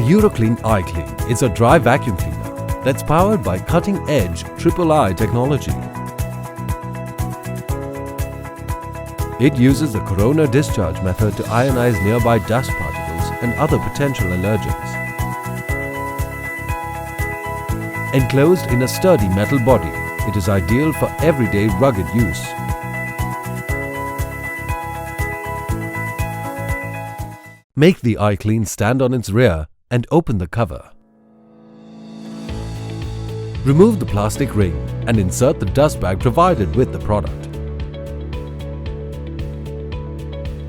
Euroclean IClean is a dry vacuum cleaner that's powered by cutting-edge III technology. It uses the corona discharge method to ionize nearby dust particles and other potential allergens. Enclosed in a sturdy metal body, it is ideal for everyday rugged use. Make the IClean stand on its rear and open the cover. Remove the plastic ring and insert the dust bag provided with the product.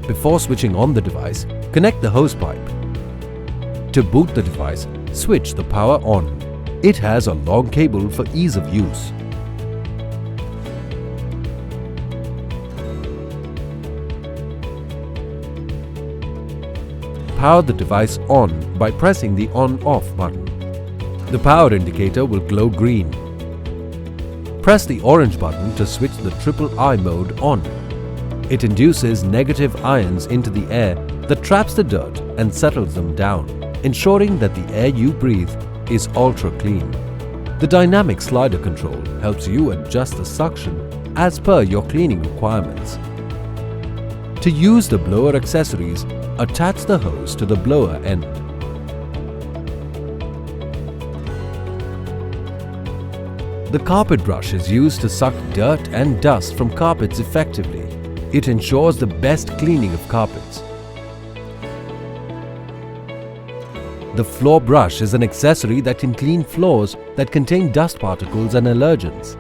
Before switching on the device, connect the hose pipe. To boot the device, switch the power on. It has a long cable for ease of use. Power the device on by pressing the on-off button. The power indicator will glow green. Press the orange button to switch the III mode on. It induces negative ions into the air that traps the dirt and settles them down, ensuring that the air you breathe is ultra clean. The dynamic slider control helps you adjust the suction as per your cleaning requirements. To use the blower accessories, attach the hose to the blower end. The carpet brush is used to suck dirt and dust from carpets effectively. It ensures the best cleaning of carpets. The floor brush is an accessory that can clean floors that contain dust particles and allergens.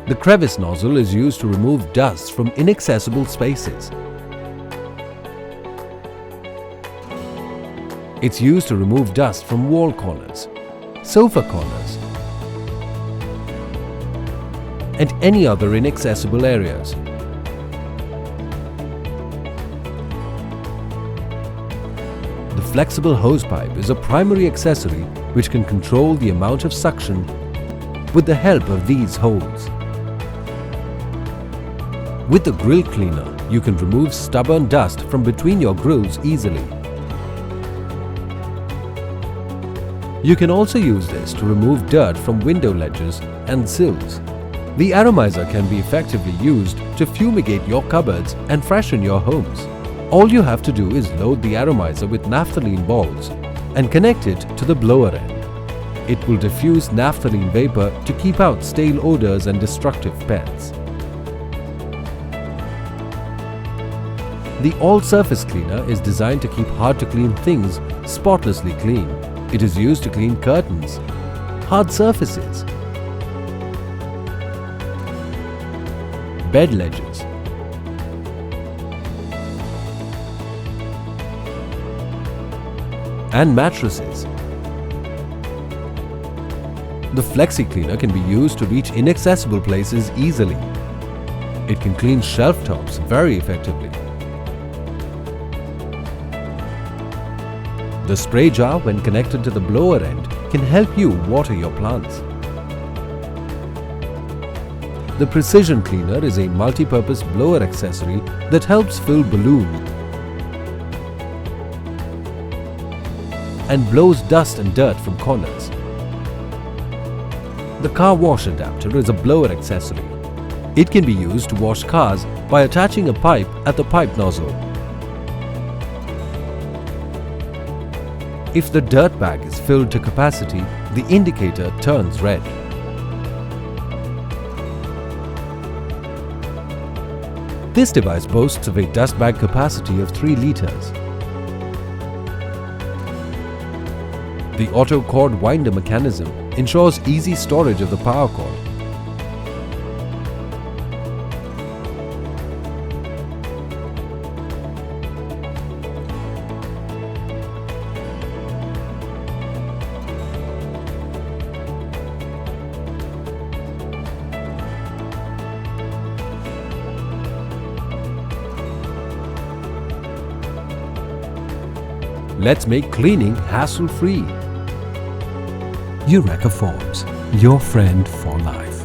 The Crevice nozzle is used to remove dust from inaccessible spaces. It's used to remove dust from wall corners, sofa corners, and any other inaccessible areas. The flexible hose pipe is a primary accessory which can control the amount of suction with the help of these holes. With the grill cleaner, you can remove stubborn dust from between your grills easily. You can also use this to remove dirt from window ledges and sills. The Aromizer can be effectively used to fumigate your cupboards and freshen your homes. All you have to do is load the Aromizer with naphthalene balls and connect it to the blower end. It will diffuse naphthalene vapor to keep out stale odors and destructive pets. The all-surface cleaner is designed to keep hard-to-clean things spotlessly clean. It is used to clean curtains, hard surfaces, bed ledges, and mattresses. The Flexi Cleaner can be used to reach inaccessible places easily. It can clean shelf tops very effectively. The spray jar, when connected to the blower end, can help you water your plants. The Precision Cleaner is a multi-purpose blower accessory that helps fill balloons and blows dust and dirt from corners. The Car Wash Adapter is a blower accessory. It can be used to wash cars by attaching a pipe at the pipe nozzle. If the dirt bag is filled to capacity, the indicator turns red. This device boasts of a dust bag capacity of 3 liters. The auto cord winder mechanism ensures easy storage of the power cord. Let's make cleaning hassle-free. Eureka Forbes, your friend for life.